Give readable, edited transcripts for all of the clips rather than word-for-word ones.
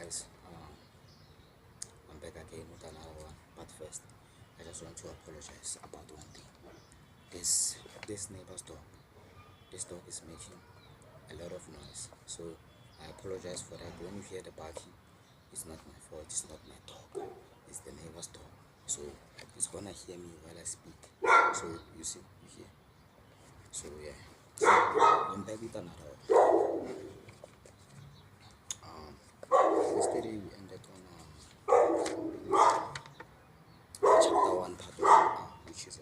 guys, I'm back again with another one. But first, I just want to apologize about one thing. This neighbor's dog, this dog is making a lot of noise. So I apologize for that. When you hear the barking, it's not my fault. It's not my dog. It's the neighbor's dog. So he's gonna hear me while I speak. So you see, you hear. So yeah. So I'm back with another one. Yesterday we ended on chapter 1, part 1, which is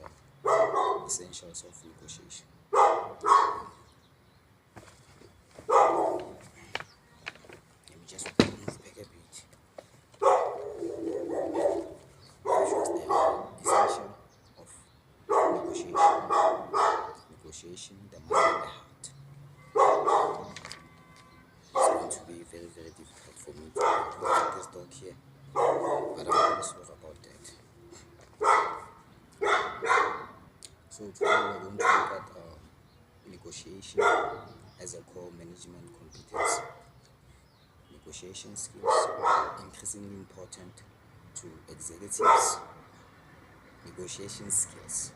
essentials of negotiation. Let me just move back a bit. Which was the essential of negotiation. Negotiation, the mind and the heart. It's going to be very, very difficult for me to put this dog here, but I'm very sorry about that. So today we're going to look at negotiation as a core management competence. Negotiation skills are increasingly important to executives. Negotiation skills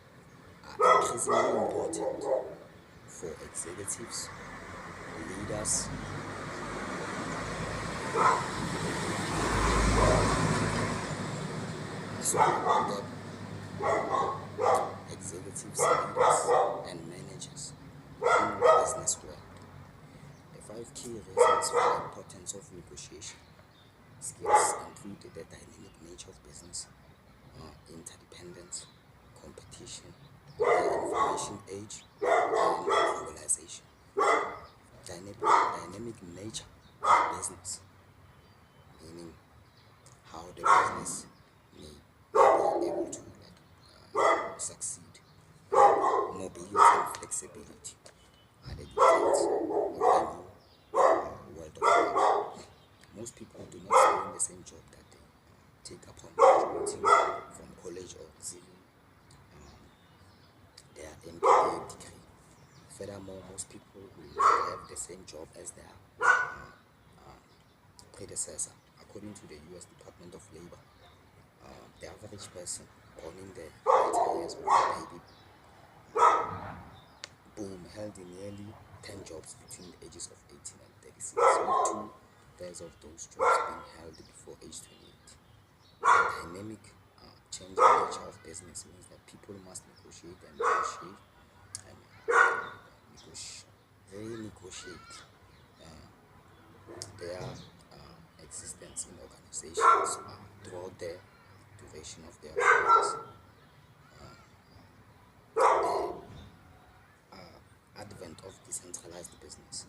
are increasingly important for executives, leaders, so that executives, leaders, and managers in the business world. The 5 key reasons for the importance of negotiation skills include the dynamic nature of business, interdependence, competition, the information age, and globalization. Dynamic nature of business, meaning how the business may be able to succeed. Mobility and flexibility are the details of the new world of work. Most people do not stay in the same job that they take upon graduating from college or receiving their MBA degree. Furthermore, most people will not have the same job as their predecessor. According to the US Department of Labor, the average person born in the later years of the baby boom held in nearly 10 jobs between the ages of 18 and 36, with 2/3 of those jobs being held before age 28. The dynamic, changing nature of business means that people must negotiate and renegotiate their existence in organizations throughout the duration of their careers. The advent of decentralized business,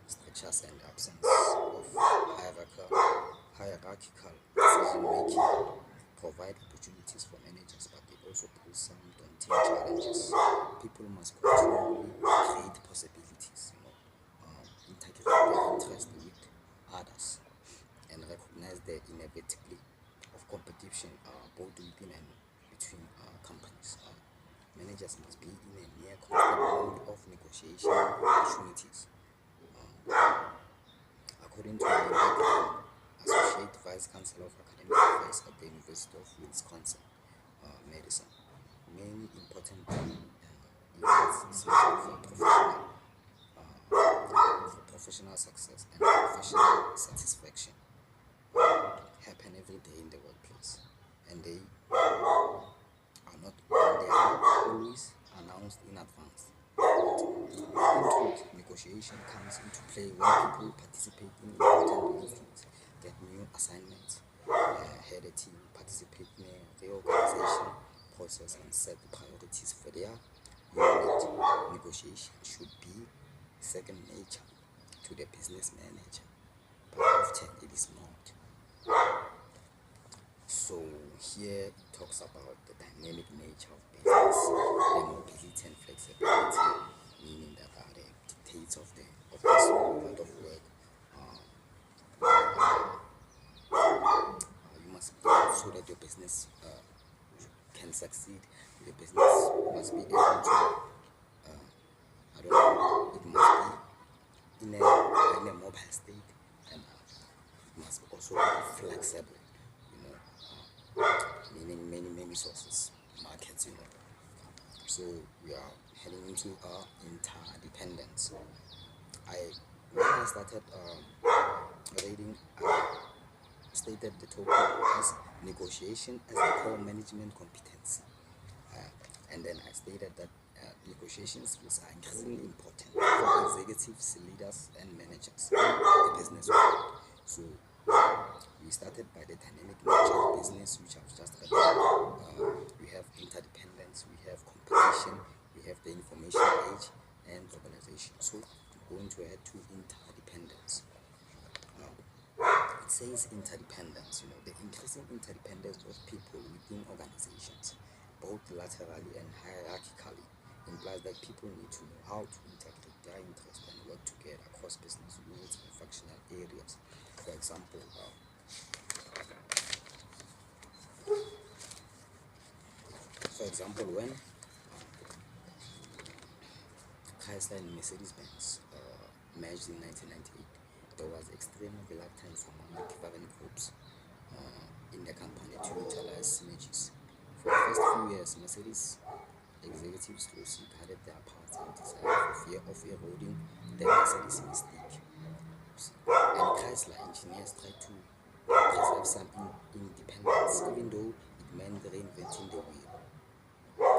structures and absence of hierarchical decision making provide opportunities for managers, but they also pose some daunting challenges. People must continually create possibilities, integrate their interest with others, and recognize the inevitability of competition both within and between companies. Managers must be in a near constant mode of negotiation opportunities. According to the Associate Vice Chancellor of Academic Affairs at the University of Wisconsin, Madison, many important events essential for professional success and professional satisfaction happen every day in the workplace, and they are not always announced in advance. In truth, negotiation comes into play when people participate in important meetings, get new assignments, head a team, participate in a reorganization process, and set priorities for their unit. Negotiation should be second nature to the business manager, but often it is not. So here it talks about the dynamic nature of business, the mobility and flexibility, meaning that the dictates of this world of work. You must so that your business can succeed. The business must be able to, it must be in a mobile state, and it must taxable, meaning many sources, markets, So we are heading into interdependence. When I started reading, I stated the topic as negotiation as a core management competency. And then I stated that negotiation skills are increasingly important for executives, leaders, and managers in the business world. So we started by the dynamic nature of business, which I've just read. We have interdependence, we have competition, we have the information age, and globalization. So I'm going to add to interdependence. Now, it says interdependence, the increasing interdependence of people within organizations, both laterally and hierarchically, implies that people need to know how to integrate their interests and work together across business units and functional areas. For example, when Chrysler and Mercedes-Benz merged in 1998, there was extreme reluctance among different groups in the company to utilize synergies. For the first few years, Mercedes executives closely guarded their parts and desire for fear of eroding the Mercedes mystique. And Chrysler engineers tried to preserve some independence, even though it meant reinventing the wheel.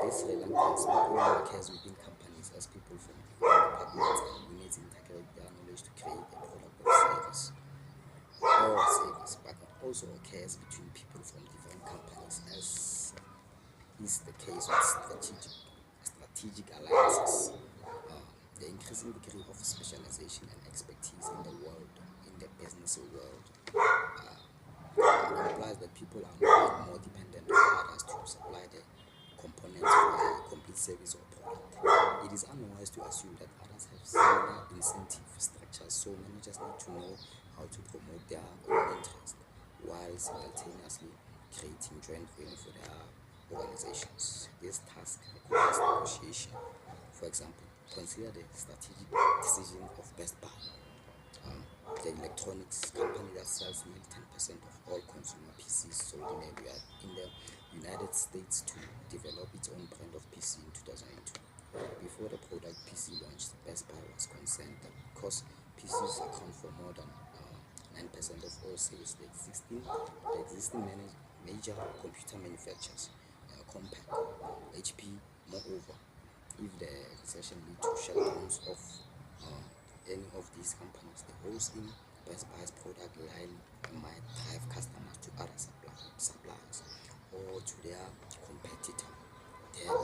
This reluctance not only occurs within companies as people from different departments and units integrate their knowledge to create a product or service, but it also occurs between people from different companies, as is the case with strategic alliances. The increasing degree of specialization and expertise in the business world, implies that people are more and more dependent on others to supply the components for a complete service or product. It is unwise to assume that others have similar incentive structures, so managers need to know how to promote their own interest while simultaneously creating joint value for their organizations. This task requires negotiation. For example, consider the strategic decision of Best Buy, the electronics company that sells nearly 10% of all consumer PCs sold in the United States, to develop its own brand of PC in 2002. Before the product PC launched, Best Buy was concerned that because PCs account for more than 9% of all sales, the existing major computer manufacturers, Compaq, HP, moreover, if the recession lead to shutdowns of any of these companies, the holes in Best Buy's product line might drive customers to other suppliers or to their competitor.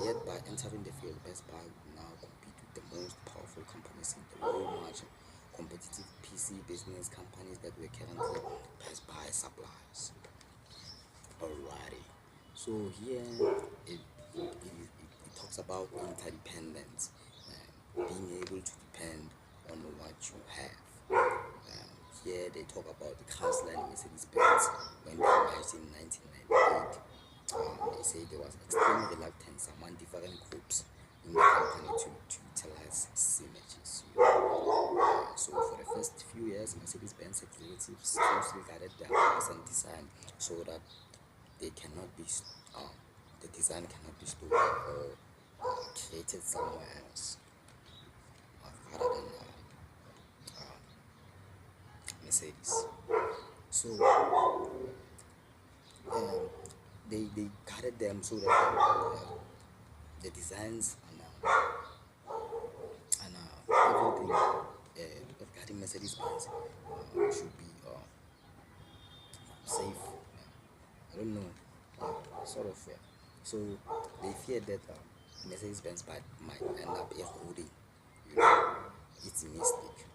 Yet by entering the field, Best Buy will now compete with the most powerful companies in the low margin, competitive PC business companies that were currently Best Buy suppliers. Alrighty, so here it talks about interdependence, being able to depend on what you have. Here they talk about the Chrysler and Mercedes-Benz when they merged in 1998. They say there was extreme reluctance among different groups in the company to utilize synergies. So for the first few years, Mercedes-Benz executives closely guided their cars and design so that they cannot be the design cannot be stolen or created somewhere else rather than Mercedes. So they guided them so that the designs and everything regarding Mercedes-Benz should be safe. I don't know, sort of. So they feared that Mercedes-Benz might end up eroding, its mystic.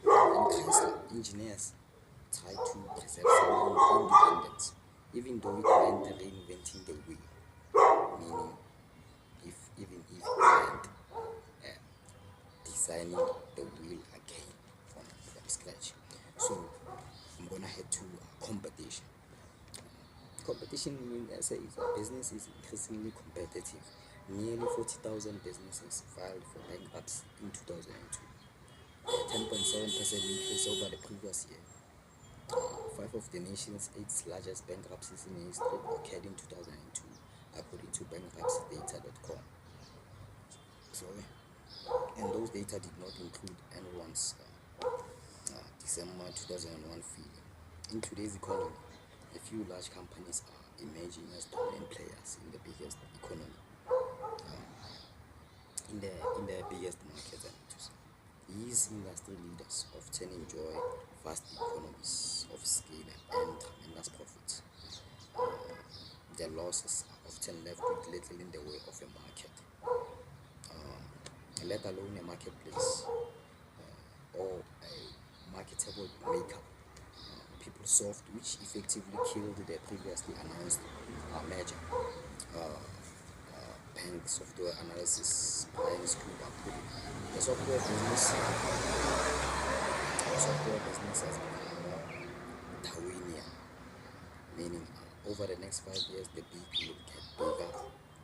And Chrysler engineers tried to preserve some independence, even though it meant reinventing the wheel, meaning even if it meant designing the wheel again from scratch. So I'm gonna head to competition. Competition means business is increasingly competitive. Nearly 40,000 businesses filed for bankruptcy in 2002, a 10.7% increase over the previous year. Five of the nation's eight largest bankruptcies in history occurred in 2002, according to bankruptcydata.com. Sorry, and those data did not include anyone's December 2001 figure. In today's economy, a few large companies are emerging as dominant players in the biggest economy, in the biggest markets. I need to say. These industry leaders often enjoy vast economies of scale and tremendous profits. Their losses are often left with little in the way of a market, let alone a marketplace or a marketable maker. PeopleSoft, which effectively killed the previously announced merger. Bank software analysis Brian Scuba put it. The software business has become more Darwinian, meaning over the next 5 years the big will get bigger,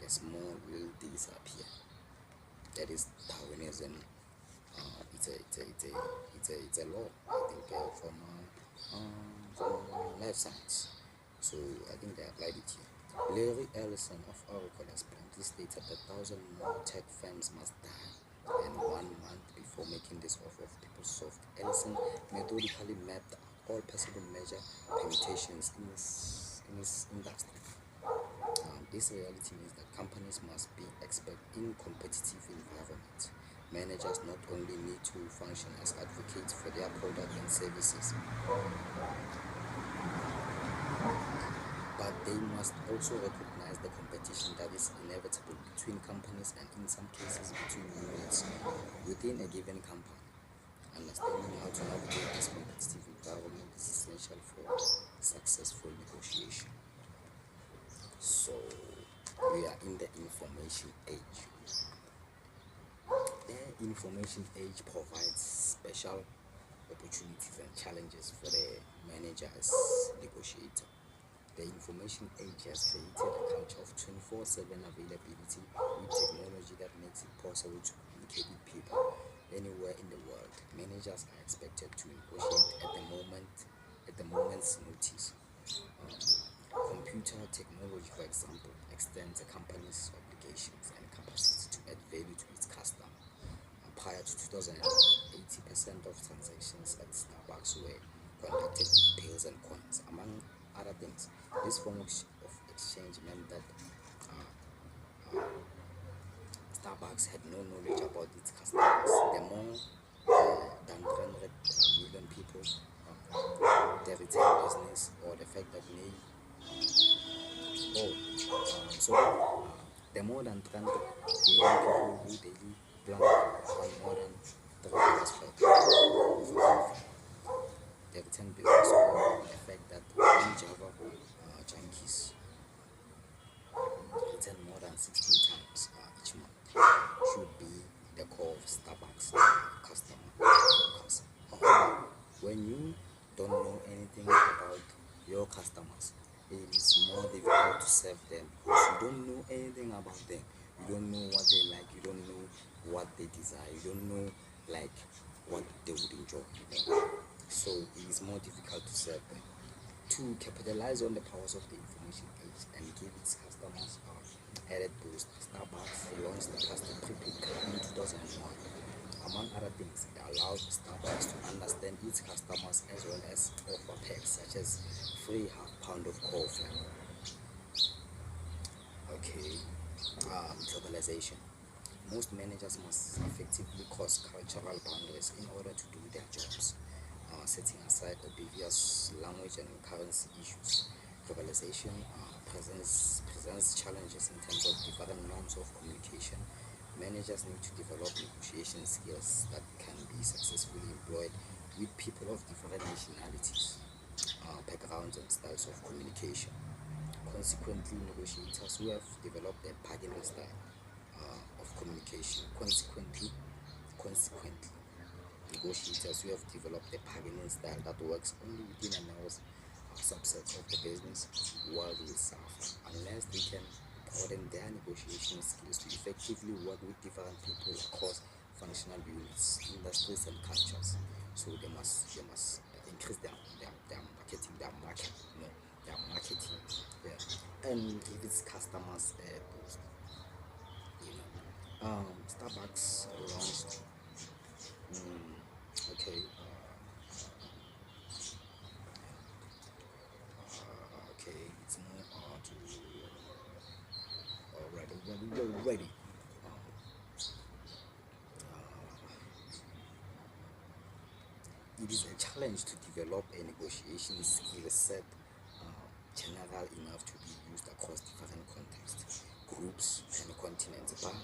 the small will disappear. That is Darwinism. It's a law, I think, from life science. So I think they applied it here. Larry Ellison of Oracle has bluntly stated that 1,000 more tech firms must die in 1 month before making this offer of PeopleSoft. Ellison methodically mapped all possible measure permutations in his industry. This reality means that companies must be expert in competitive environments. Managers not only need to function as advocates for their product and services, but they must also recognize the competition that is inevitable between companies and in some cases between units within a given company. Understanding how to navigate this competitive environment is essential for successful negotiation. So we are in the information age. The information age provides special opportunities and challenges for the manager as negotiator. The information age has created a culture of 24/7 availability with technology that makes it possible to communicate with people anywhere in the world. Managers are expected to negotiate at the moment's notice. Computer technology, for example, extends a company's obligations and capacity to add value to its customer. Prior to 2008, 80% of transactions at Starbucks were conducted with bills and coins, among other things. This form of exchange meant that Starbucks had no knowledge about its customers. The more than 300 million people, the retail business, or the fact that the more than 300 million people who daily drank more than 3 hours flight of coffee. The return business, or the fact that Java junkies return more than 16 times each month, should be the core of Starbucks customer focus. However, when you don't know anything about your customers, it is more difficult to serve them because you don't know anything about them. You don't know what they like, you don't know what they desire, you don't know like what they would enjoy. So it is more difficult to serve them. To capitalize on the powers of the information age and give its customers added boost, Starbucks launched the plastic prepaid card in 2001. Among other things, it allowed Starbucks to understand its customers as well as offer perks such as free half-pound of coffee. Okay, globalization. Most managers must effectively cross cultural boundaries in order to do their jobs, setting aside obvious language and currency issues. Globalization presents challenges in terms of different norms of communication. Managers need to develop negotiation skills that can be successfully employed with people of different nationalities, backgrounds, and styles of communication. Consequently, negotiators who have developed a bargaining style of communication, consequently, negotiators who have developed a bargaining style that works only within a narrow subset of the business world will suffer unless they can broaden their negotiation skills to effectively work with different people across functional units, industries, and cultures. So they must increase their marketing, their market, their marketing, yeah, and give its customers a boost. Starbucks launched, okay, okay, it's more to already, ready. It is a challenge to develop a negotiation skill set general enough to be used across different contexts, groups, and continents, but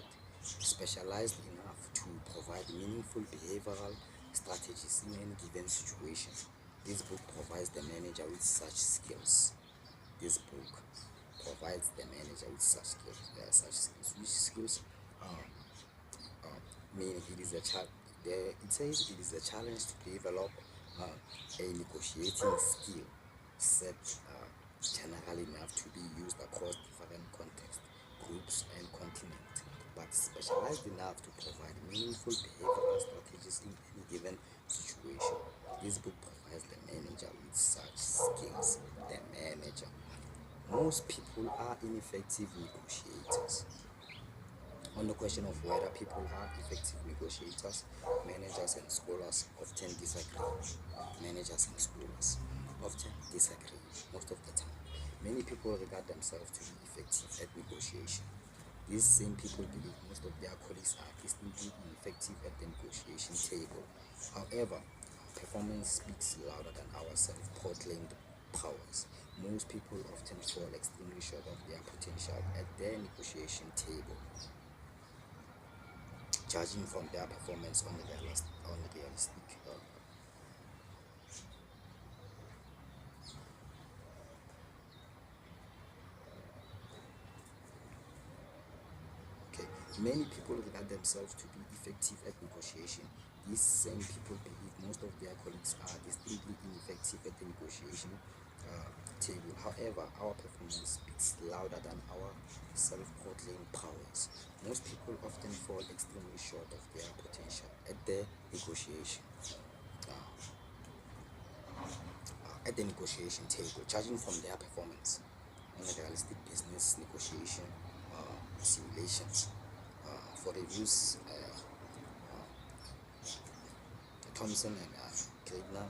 specialized enough to provide meaningful behavioral strategies in any given situation. This book provides the manager with such skills. This book provides the manager with such skills. Which skills? Um, Meaning it is a it says it is a challenge to develop a negotiating skill set general enough to be used across different contexts, groups, and continents, but specialized enough to provide meaningful behavioral strategies in any given situation. This book provides the manager with such skills. The manager. Most people are ineffective negotiators. On the question of whether people are effective negotiators, managers and scholars often disagree. Managers and scholars often disagree most of the time. Many people regard themselves to be effective at negotiation. These same people believe most of their colleagues are distinctly ineffective at the negotiation table. However, performance speaks louder than our self-proclaimed powers. Most people often fall extremely short of their potential at their negotiation table, judging from their performance on realistic. Okay, many people regard themselves to be effective at negotiation. These same people believe most of their colleagues are distinctly ineffective at the negotiation table. However, our performance speaks louder than our self-proclaimed powers. Most people often fall extremely short of their potential at the negotiation. Table, judging from their performance on a realistic business negotiation simulations. For reviews, Thompson and Gridner,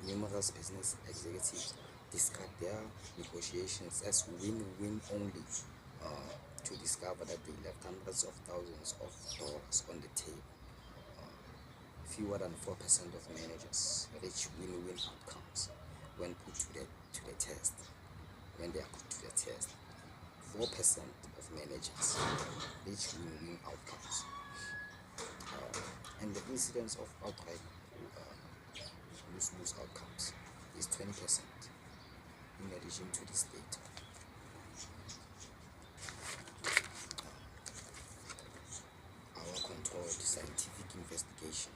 numerous business executives describe their negotiations as win-win only, to discover that they left hundreds of thousands of dollars on the table. Fewer than 4% of managers reach win-win outcomes when put to the test. When they are put to the test, 4% of managers reach win-win outcomes, and the incidence of outright lose-lose outcomes is 20%. In addition to this data, our controlled scientific investigations,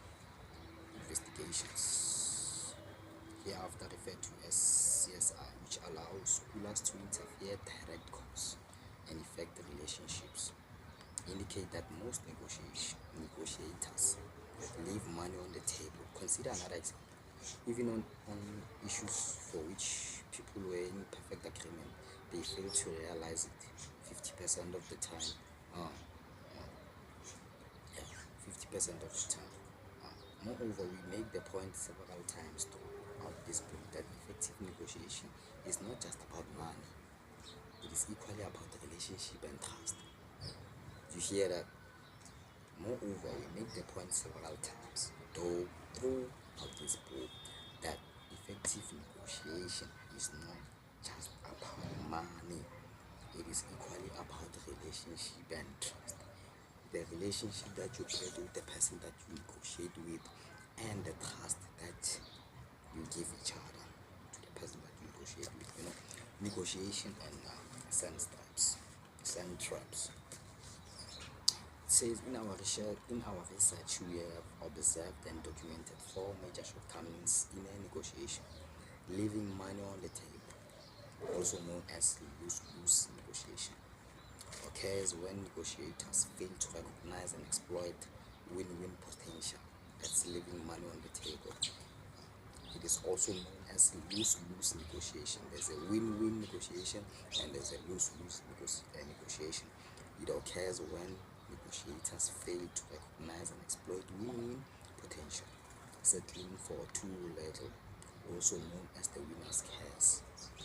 hereafter referred to as CSI, which allows schoolers to interfere direct cause and effect relationships, indicate that most negotiators leave money on the table. Consider another example. Even on issues for which people were in perfect agreement, they fail to realize it 50% of the time. Yeah, 50% of the time. Moreover, we make the point several times throughout this book that effective negotiation is not just about money, it is equally about relationship and trust. You hear that? Moreover, we make the point several times, though throughout this book, that effective negotiation is not just about money, it is equally about relationship and trust. The relationship that you build with the person that you negotiate with, and the trust that you give each other to the person that you negotiate with. Negotiation and sand traps. It says in our research we have observed and documented 4 major shortcomings in a negotiation. Leaving money on the table, also known as lose-lose negotiation, occurs when negotiators fail to recognize and exploit win-win potential. That's leaving money on the table. It is also known as lose-lose negotiation. There's a win-win negotiation and there's a lose-lose negotiation. It occurs when negotiators fail to recognize and exploit win-win potential, settling for too little, also known as the winner's curse.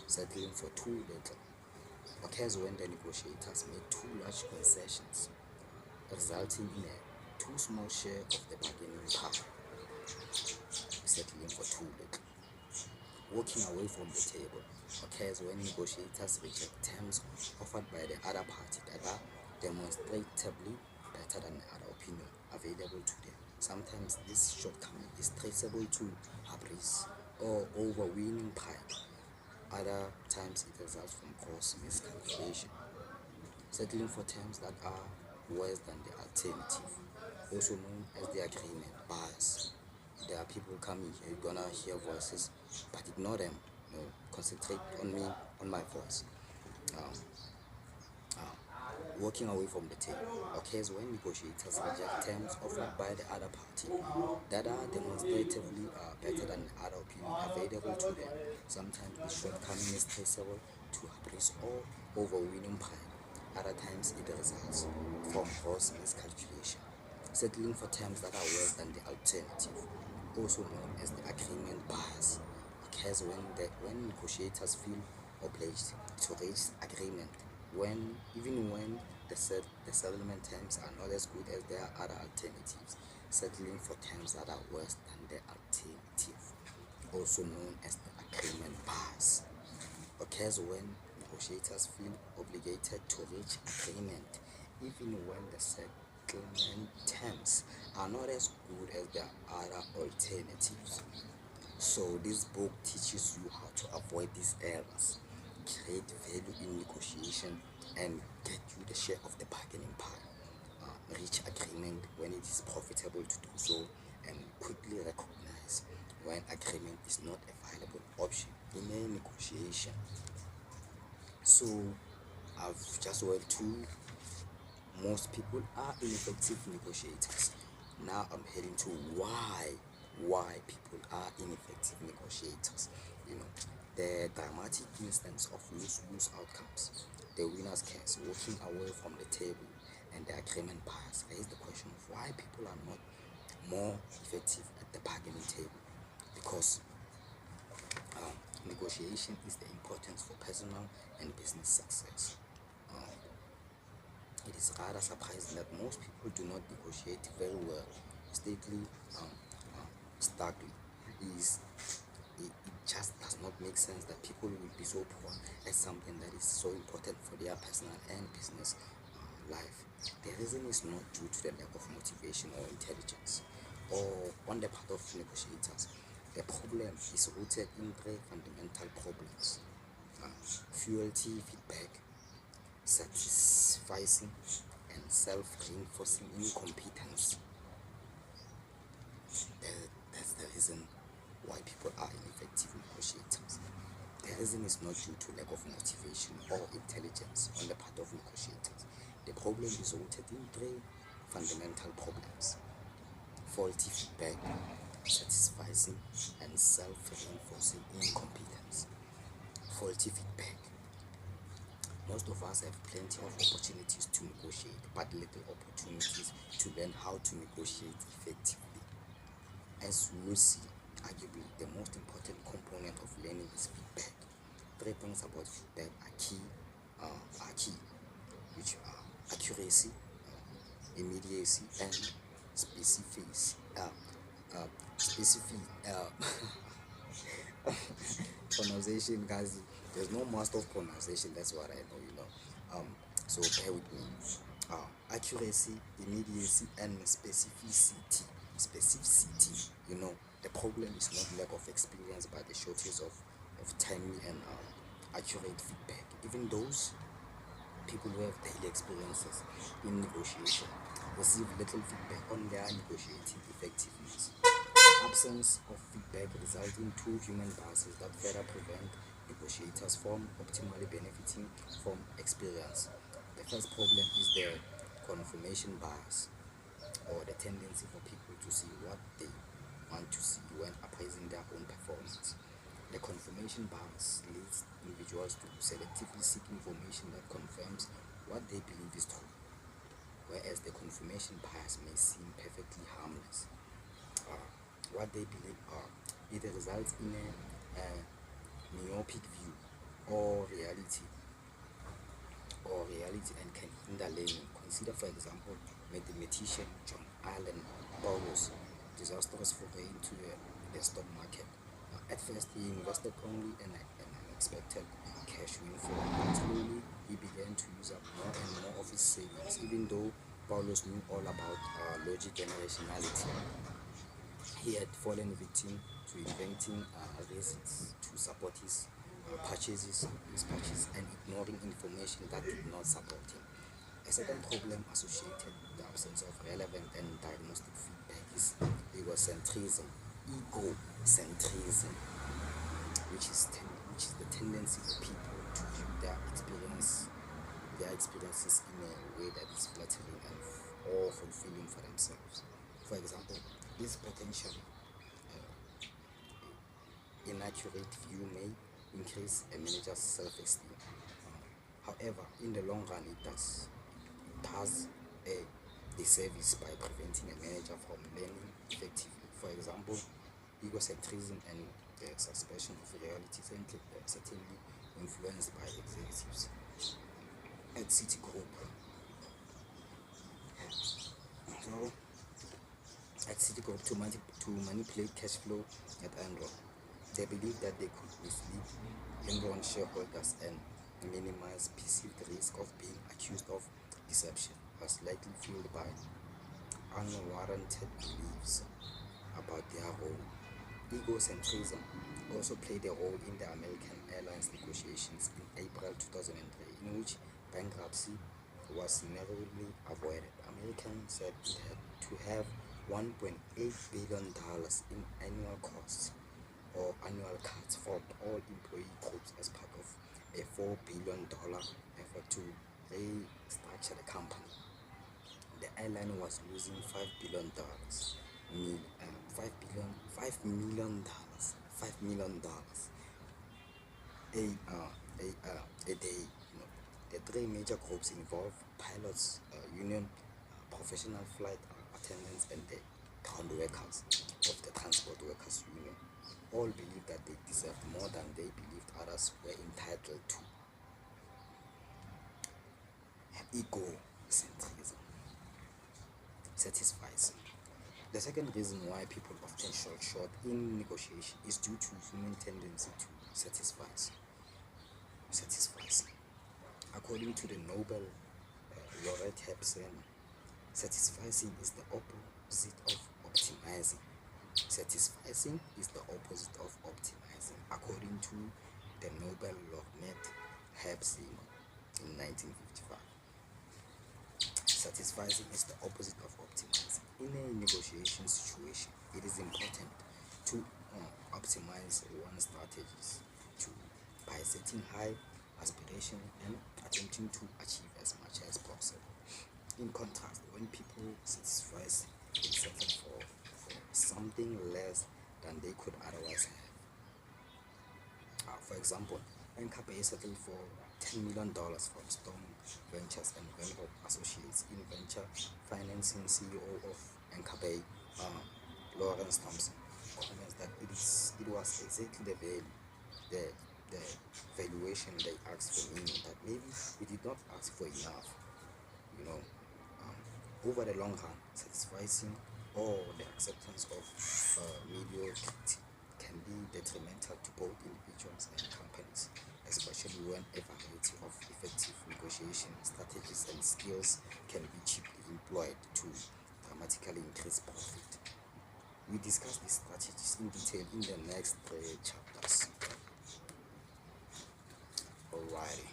Settling for too little occurs when the negotiators make too large concessions, resulting in a too small share of the bargaining power. Settling for too little. Walking away from the table occurs when negotiators reject terms offered by the other party that are demonstrably better than the other opinion available to them. Sometimes this shortcoming is traceable to hubris or overweening pride. Other times it results from gross miscalculation. Settling for terms that are worse than the alternative, also known as the agreement bias. There are people coming here, you're gonna hear voices, but ignore them. Concentrate on me, on my voice. Um, Walking away from the table occurs when negotiators reject terms offered by the other party that are demonstratively better than the other opinion available to them. Sometimes the shortcoming is traceable to hubris or overweening pride. Other times it results from gross miscalculation. Settling for terms that are worse than the alternative, also known as the agreement bias, occurs when negotiators feel obliged to reach agreement even when the settlement terms are not as good as their other alternatives. Settling for terms that are worse than the alternative, also known as the agreement bias, occurs when negotiators feel obligated to reach agreement even when the settlement terms are not as good as their other alternatives. So this book teaches you how to avoid these errors, create value in negotiation, and get you the share of the bargaining power. Reach agreement when it is profitable to do so, and quickly recognize when agreement is not a viable option in a negotiation. So I've just went to most people are ineffective negotiators. Now I'm heading to why people are ineffective negotiators. The dramatic instance of lose-lose outcomes, the winner's case, walking away from the table, and the agreement bias raise the question of why people are not more effective at the bargaining table. Because negotiation is the importance for personal and business success. It is rather surprising that most people do not negotiate very well. Stately, starkly, is it just does not make sense that people will be so poor at something that is so important for their personal and business life. The reason is not due to the lack of motivation or intelligence, or on the part of negotiators. The problem is rooted in three fundamental problems: cruelty, feedback, satisficing, and self-reinforcing incompetence. That's the reason why people are ineffective negotiators. The reason is not due to lack of motivation or intelligence on the part of negotiators. The problem is rooted in three fundamental problems: faulty feedback, satisficing, and self-reinforcing incompetence. Faulty feedback. Most of us have plenty of opportunities to negotiate, but little opportunities to learn how to negotiate effectively. As we will see, arguably the most important component of learning is feedback. Three things about feedback are key, which are accuracy, immediacy, and specificity. Specific pronunciation, guys. There's no master of pronunciation. That's what I know. So bear with me. Accuracy, immediacy, and specificity. Specificity. The problem is not lack of experience, but the shortage of timely and accurate feedback. Even those people who have daily experiences in negotiation receive little feedback on their negotiating effectiveness. The absence of feedback results in two human biases that further prevent negotiators from optimally benefiting from experience. The first problem is the confirmation bias, or the tendency for people to see what they want to see when appraising their own performance. The confirmation bias leads individuals to selectively seek information that confirms what they believe is true, whereas the confirmation bias may seem perfectly harmless. What they believe are it results in a myopic view or reality and can hinder learning. Consider, for example, mathematician John Allen Paulus' disastrous foray into the stock market. At first, he invested only in an unexpected cash windfall. Slowly, he began to use up more and more of his savings, even though Paulus knew all about logic and rationality. He had fallen victim to inventing reasons to support his purchase and ignoring information that did not support him. A second problem associated with the absence of relevant and diagnostic feedback is egocentrism, egocentrism, which is the tendency for people to view their experiences in a way that is flattering and or fulfilling for themselves. For example, this potentially inaccurate view may increase a manager's self-esteem. However, in the long run, it does a disservice by preventing a manager from learning effectively. For example, egocentrism and the suspicion of reality certainly influenced by executives at Citigroup. So, at Citigroup to manipulate cash flow at Enron, they believed that they could mislead Enron shareholders and minimize perceived risk of being accused of deception, was likely fueled by unwarranted beliefs about their role. Egocentrism also played a role in the American Airlines negotiations in April 2003, in which bankruptcy was narrowly avoided. American said it had to have $1.8 billion in annual costs or annual cuts for all employee groups as part of a $4 billion effort to restructure the company. The airline was losing $5 billion, $5 million a day. The three major groups involve pilots union, professional flight attendants, and the ground workers of the transport workers union. All believed that they deserved more than they believed others were entitled to. Egocentrism satisfies. The second reason why people often fall short in negotiation is due to human tendency to satisfies. According to the Nobel laureate Hobson, satisficing is the opposite of optimizing. Satisficing is the opposite of optimizing, according to the Nobel laureate Hobson in 1955. Satisficing is the opposite of optimizing. In a negotiation situation, it is important to optimize one's strategies to by setting high aspiration and attempting to achieve as much as possible. In contrast, when people satisfice, they settle for something less than they could otherwise have. For example, NKB settled for $10 million from Storm Ventures and Venture Associates in venture financing. CEO of NKB, Lawrence Thompson, comments that it was exactly the valuation they asked for, meaning that maybe we did not ask for enough. Over the long run, satisficing or the acceptance of mediocrity can be detrimental to both individuals and companies, especially when a variety of effective negotiation strategies and skills can be cheaply employed to dramatically increase profit. We discuss these strategies in detail in the next 3 chapters. Alrighty.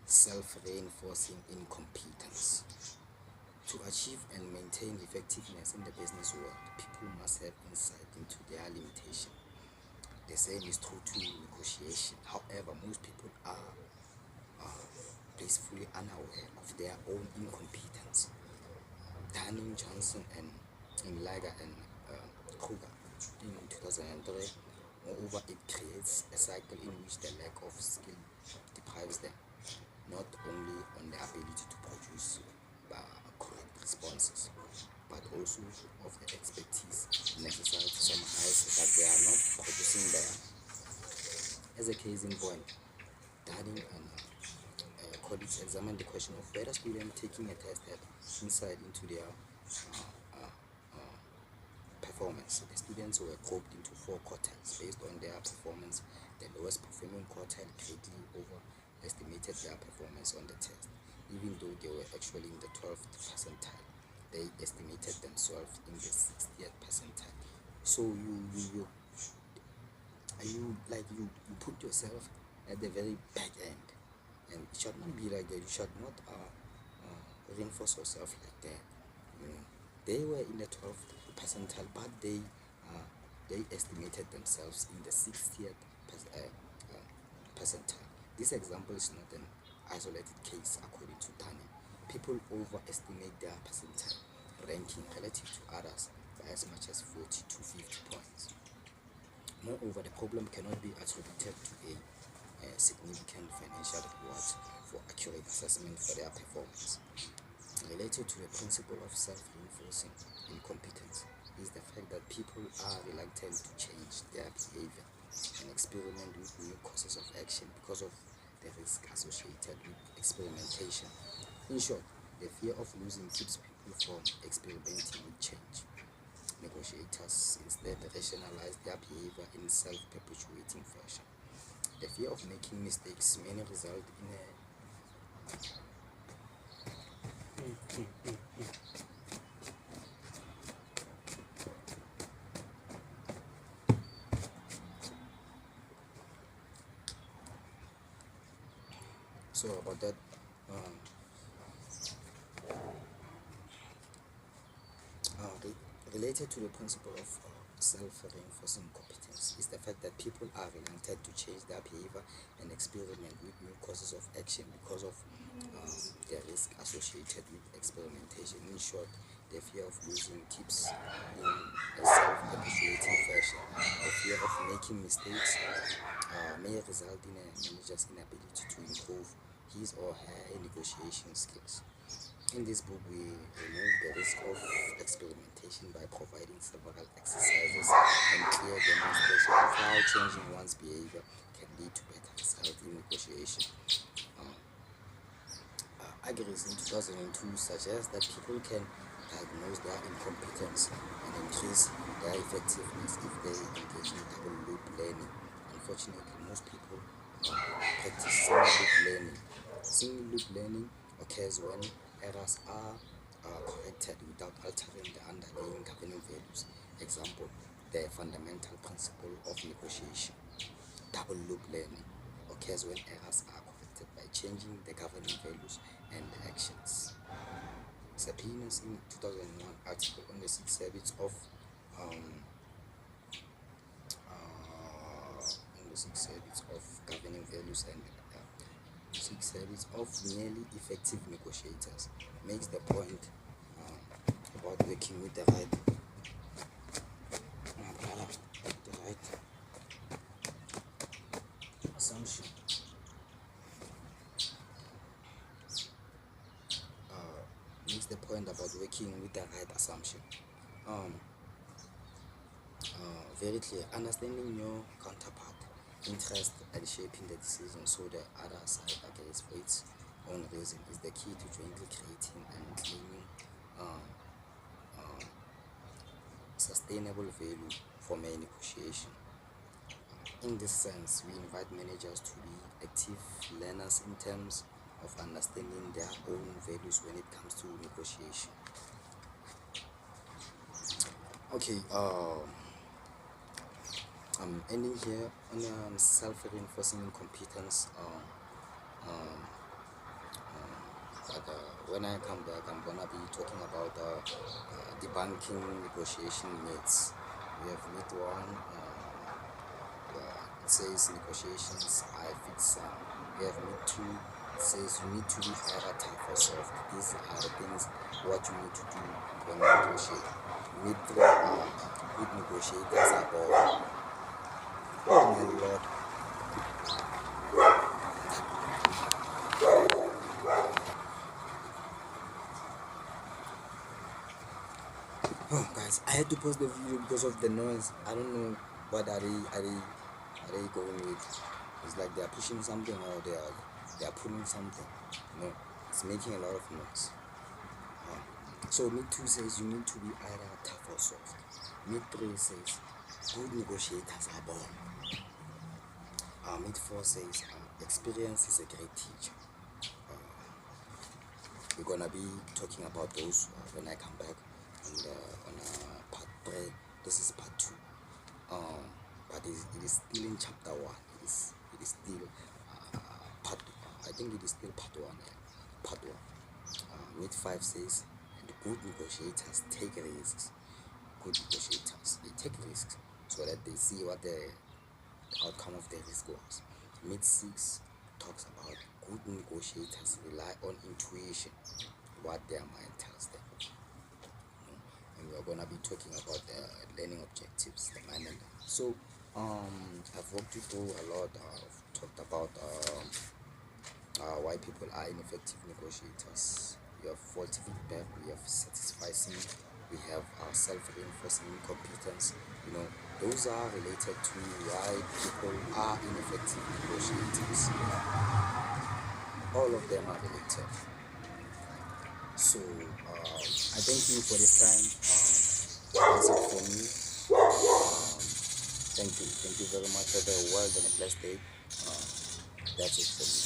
Self-reinforcing incompetence. To achieve and maintain effectiveness in the business world, people must have insight into their limitation. The same is true to negotiation. However, most people are blissfully unaware of their own incompetence. Danning, Johnson, and Lager and Kruger in 2003. Moreover, it creates a cycle in which the lack of skill deprives them not only on the ability to produce correct responses, but also of the expertise necessary to summarize that they are not producing there. As a case in point, Darling and colleagues examined the question of whether students taking a test had insight into their performance. The students were grouped into 4 quartiles based on their performance. The lowest performing quartile greatly overestimated their performance on the test. Even though they were actually in the 12th percentile, they estimated themselves in the 60th percentile. So you put yourself at the very back end, and it should not be like that. You should not reinforce yourself like that. They were in the 12th percentile, but they estimated themselves in the 60th percentile. This example is not an isolated case. According to Dunning, people overestimate their percentile ranking relative to others by as much as 40 to 50 points. Moreover, the problem cannot be attributed to a significant financial reward for accurate assessment for their performance. Related to the principle of self-reinforcing incompetence is the fact that people are reluctant to change their behavior and experiment with new courses of action because of the risk associated with experimentation. In short, the fear of losing keeps people from experimenting with change. Negotiators instead rationalize their behavior in self-perpetuating fashion. The fear of making mistakes may result in a so about that. Related to the principle of self-reinforcing competence is the fact that people are reluctant to change their behavior and experiment with new courses of action because of the risk associated with experimentation. In short, the fear of losing keeps in a self-perpetuating fashion. The fear of making mistakes may result in a manager's inability to improve his or her negotiation skills. In this book, we remove the risk of experimentation by providing several exercises and clear demonstration of how changing one's behavior can lead to better results in negotiation. Agrees in 2002 suggests that people can diagnose their incompetence and increase their effectiveness if they engage in double loop learning. Unfortunately, most people practice single loop learning. Single loop learning occurs when errors are corrected without altering the underlying governing values. Example, the fundamental principle of negotiation. Double loop learning occurs when errors are corrected by changing the governing values and actions. Sapiens in 2001 article on the 6 habits of governing values and 6 habits of nearly effective negotiators makes the point about working with the right assumption. Makes the point about working with the right assumption. Very clear. Understanding your counterpart interest and shaping the decision so the other side agrees for its own reason is the key to jointly creating and claiming sustainable value for my negotiation. In this sense, we invite managers to be active learners in terms of understanding their own values when it comes to negotiation. Okay, I'm ending here on self-reinforcing incompetence. When I come back, I'm gonna be talking about debunking negotiation myths. We have myth one. It says negotiations are a fixed sum. We have myth two. It says you need to be either tough or soft. These are the things what you need to do when you negotiate. Myth three. With negotiators are boring. Oh my lord. Oh guys, I had to pause the video because of the noise. I don't know what are they going with. It's like they are pushing something or they are pulling something. You know, it's making a lot of noise. So mid 2 says you need to be either tough or soft. Mid 3 says good negotiators are born. Mid 4 says experience is a great teacher. We're gonna be talking about those when I come back on part 3. This is part 2. But it is still in chapter 1. It is still part. I think it is still part 1. Yeah. Part 1. Mid 5 says, and good negotiators take risks. Good negotiators, they take risks so that they see what the outcome of the risk was. Mid 6 talks about good negotiators rely on intuition, what their mind tells them. And we're gonna be talking about the learning objectives, the mind and so I've walked you through a lot. I've talked about why people are ineffective negotiators. We have faulty feedback, we have satisficing, we have self-reinforcing competence. You know, those are related to why people are ineffective negotiators. All of them are related. So I thank you for this time. That's it for me. Thank you very much. Have a well and a blessed day. That's it for me.